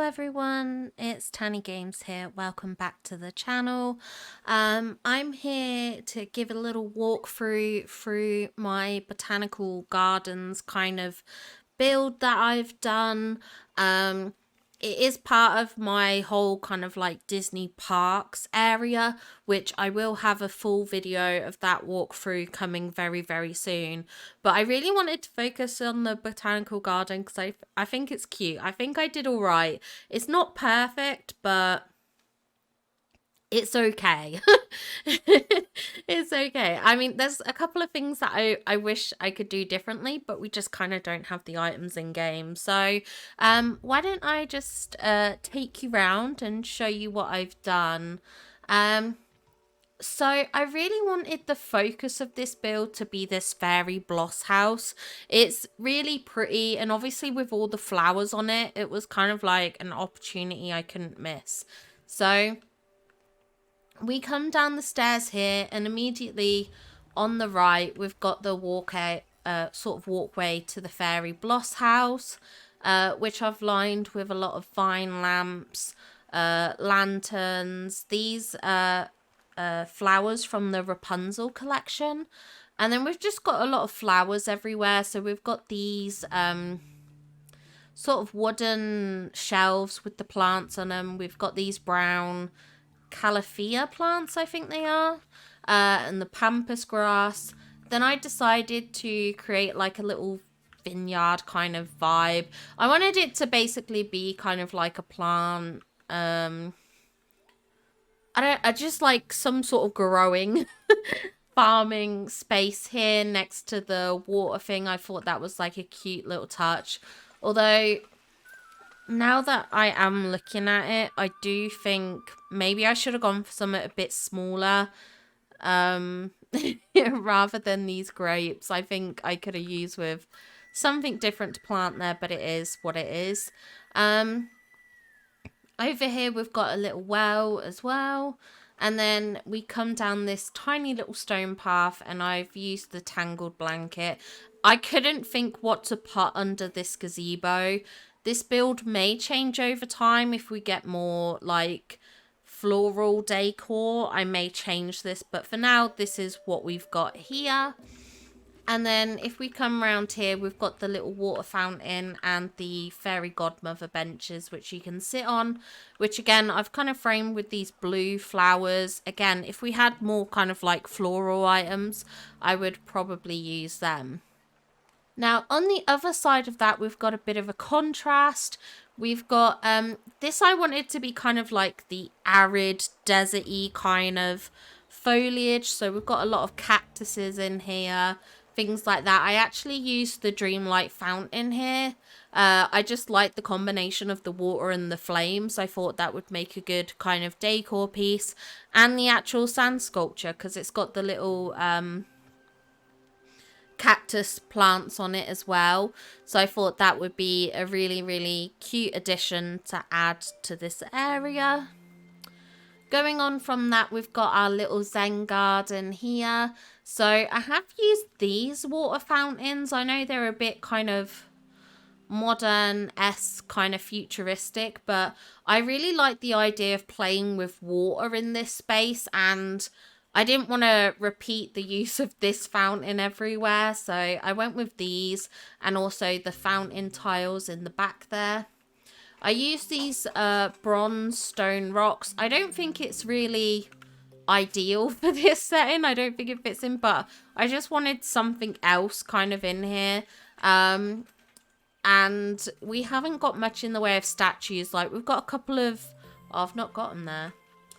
everyone, it's Tanny Games here. Welcome back to the channel. I'm here to give a little walkthrough through my botanical gardens kind of build that I've done. It is part of my whole kind of like Disney parks area, which I will have a full video of that walkthrough coming very, very soon. But I really wanted to focus on the botanical garden because I think it's cute. I think I did all right. It's not perfect, but it's okay. It's okay. I mean, there's a couple of things that I wish I could do differently, but we just kind of don't have the items in game. So, why don't I just take you round and show you what I've done. So I really wanted the focus of this build to be this fairy bloss house. It's really pretty, and obviously with all the flowers on it, it was kind of like an opportunity I couldn't miss. So we come down the stairs here, and immediately on the right we've got the sort of walkway to the fairy bloss house, which I've lined with a lot of vine lamps, lanterns, these flowers from the Rapunzel collection. And then we've just got a lot of flowers everywhere. So we've got these sort of wooden shelves with the plants on them. We've got these brown califia plants, I think they are, and the pampas grass. Then I decided to create like a little vineyard kind of vibe. I wanted it to basically be kind of like a plant, I just like some sort of growing farming space here next to the water thing. I thought that was like a cute little touch. Although now that I am looking at it, I do think maybe I should have gone for something a bit smaller, rather than these grapes. I think I could have used with something different to plant there, but it is what it is. Over here we've got a little well as well. And then we come down this tiny little stone path, and I've used the tangled blanket. I couldn't think what to put under this gazebo. This build may change over time if we get more like floral decor. I may change this, but for now this is what we've got here. And then if we come around here, we've got the little water fountain and the fairy godmother benches, which you can sit on, which again, I've kind of framed with these blue flowers. Again, if we had more kind of like floral items, I would probably use them. Now, on the other side of that, we've got a bit of a contrast. We've got, this I wanted to be kind of like the arid, desert-y kind of foliage. So we've got a lot of cactuses in here, things like that. I actually used the Dreamlight fountain here. I just like the combination of the water and the flames. I thought that would make a good kind of decor piece. And the actual sand sculpture, because it's got the little cactus plants on it as well. So I thought that would be a really, really cute addition to add to this area. Going on from that, we've got our little Zen garden here. So I have used these water fountains. I know they're a bit kind of modern-esque, kind of futuristic, but I really like the idea of playing with water in this space, and I didn't want to repeat the use of this fountain everywhere, so I went with these and also the fountain tiles in the back there. I used these bronze stone rocks. I don't think it's really ideal for this setting. I don't think it fits in, but I just wanted something else kind of in here. And we haven't got much in the way of statues. Like, we've got a couple of... Oh, I've not got them there.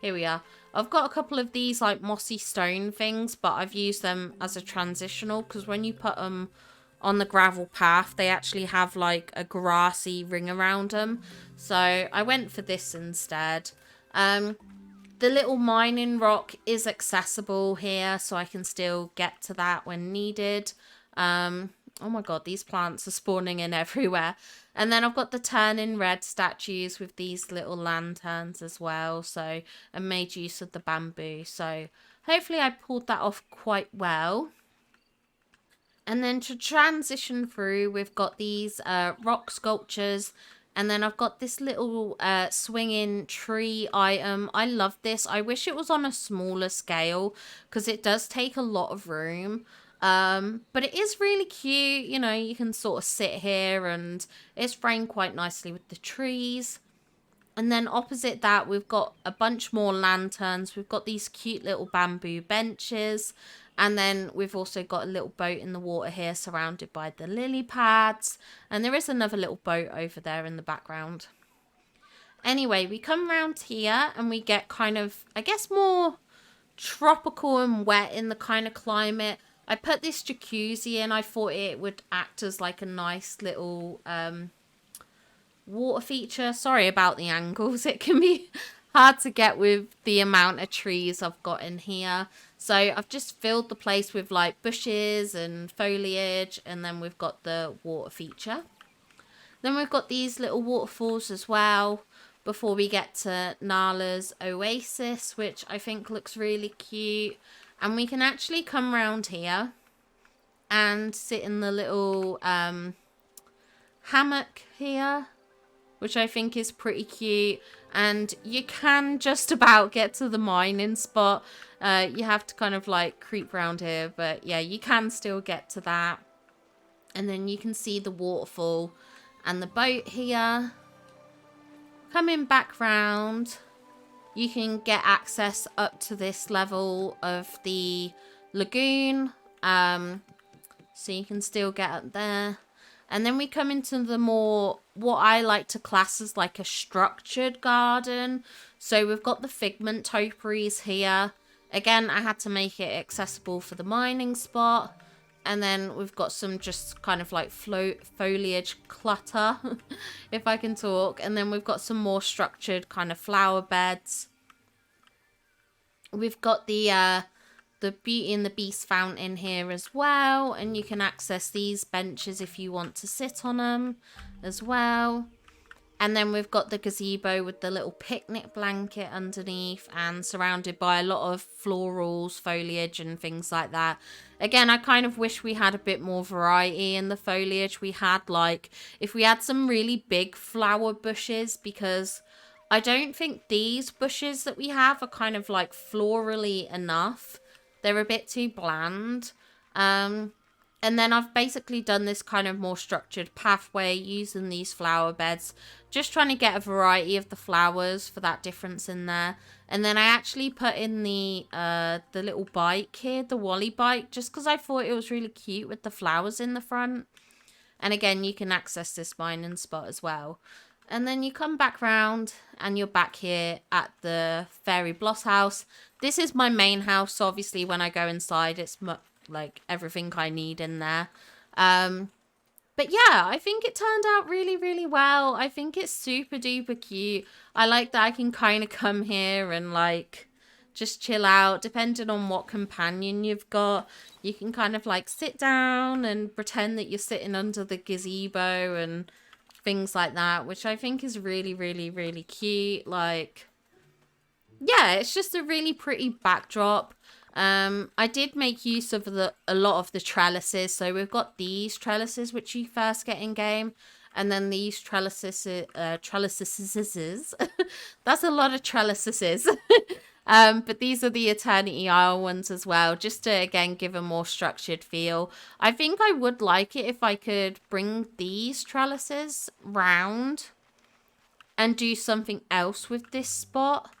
Here we are. I've got a couple of these, like, mossy stone things, but I've used them as a transitional, because when you put them on the gravel path, they actually have, like, a grassy ring around them. So I went for this instead. The little mining rock is accessible here, so I can still get to that when needed. Oh my god, these plants are spawning in everywhere. And then I've got the turning red statues with these little lanterns as well. So I made use of the bamboo. So hopefully I pulled that off quite well. And then to transition through, we've got these rock sculptures And then I've got this little swinging tree item. I love this. I wish it was on a smaller scale because it does take a lot of room. But it is really cute. You know, you can sort of sit here and it's framed quite nicely with the trees. And then opposite that, we've got a bunch more lanterns. We've got these cute little bamboo benches. And then we've also got a little boat in the water here surrounded by the lily pads. And there is another little boat over there in the background. Anyway, we come around here and we get kind of, I guess, more tropical and wet in the kind of climate. I put this jacuzzi in. I thought it would act as like a nice little water feature. Sorry about the angles. It can be hard to get with the amount of trees I've got in here. So I've just filled the place with like bushes and foliage, and then we've got the water feature. Then we've got these little waterfalls as well before we get to Nala's Oasis, which I think looks really cute. And we can actually come around here and sit in the little hammock here, which I think is pretty cute. And you can just about get to the mining spot. You have to kind of like creep around here, but yeah, you can still get to that. And then you can see the waterfall and the boat here. Coming back round, you can get access up to this level of the lagoon. So you can still get up there. And then we come into the more, what I like to class as like a structured garden. So we've got the figment topiaries here. Again, I had to make it accessible for the mining spot. And then we've got some just kind of like foliage clutter, if I can talk. And then we've got some more structured kind of flower beds. We've got the Beauty and the Beast fountain here as well, and you can access these benches if you want to sit on them as well. And then we've got the gazebo with the little picnic blanket underneath and surrounded by a lot of florals, foliage and things like that. Again, I kind of wish we had a bit more variety in the foliage. We had like, if we had some really big flower bushes, because I don't think these bushes that we have are kind of like florally enough. They're a bit too bland. And then I've basically done this kind of more structured pathway using these flower beds. Just trying to get a variety of the flowers for that difference in there. And then I actually put in the little bike here, the Wally bike, just because I thought it was really cute with the flowers in the front. And again, you can access this mining spot as well. And then you come back round and you're back here at the Fairy Bloss house. This is my main house. So obviously when I go inside, it's like everything I need in there. But yeah, I think it turned out really, really well. I think it's super duper cute. I like that I can kind of come here and like just chill out. Depending on what companion you've got, you can kind of like sit down and pretend that you're sitting under the gazebo and things like that, which I think is really, really, really cute. Like, yeah, it's just a really pretty backdrop. I did make use of a lot of the trellises. So we've got these trellises, which you first get in game. And then these trellises. That's a lot of trellises. But these are the Eternity Isle ones as well, just to, again, give a more structured feel. I think I would like it if I could bring these trellises round and do something else with this spot.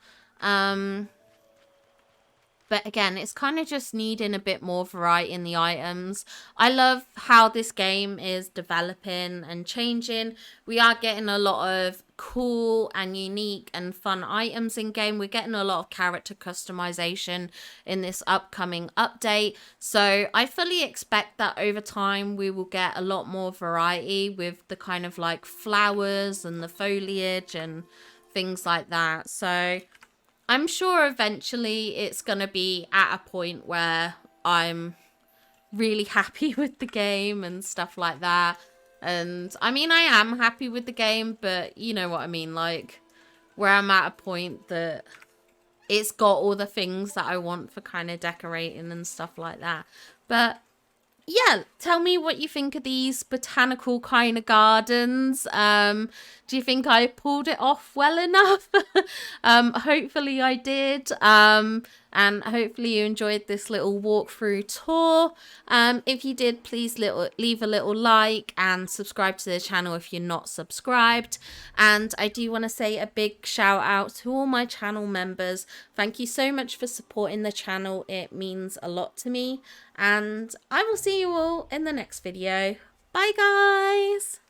But again, it's kind of just needing a bit more variety in the items. I love how this game is developing and changing. We are getting a lot of cool and unique and fun items in game. We're getting a lot of character customization in this upcoming update. So I fully expect that over time we will get a lot more variety with the kind of like flowers and the foliage and things like that. So I'm sure eventually it's going to be at a point where I'm really happy with the game and stuff like that. And I mean, I am happy with the game, but you know what I mean? Like, where I'm at a point that it's got all the things that I want for kind of decorating and stuff like that. But yeah, tell me what you think of these botanical kind of gardens. Do you think I pulled it off well enough? Hopefully I did. And hopefully you enjoyed this little walkthrough tour. If you did, please leave a little like and subscribe to the channel if you're not subscribed. And I do want to say a big shout out to all my channel members. Thank you so much for supporting the channel. It means a lot to me. And I will see you all in the next video. Bye guys!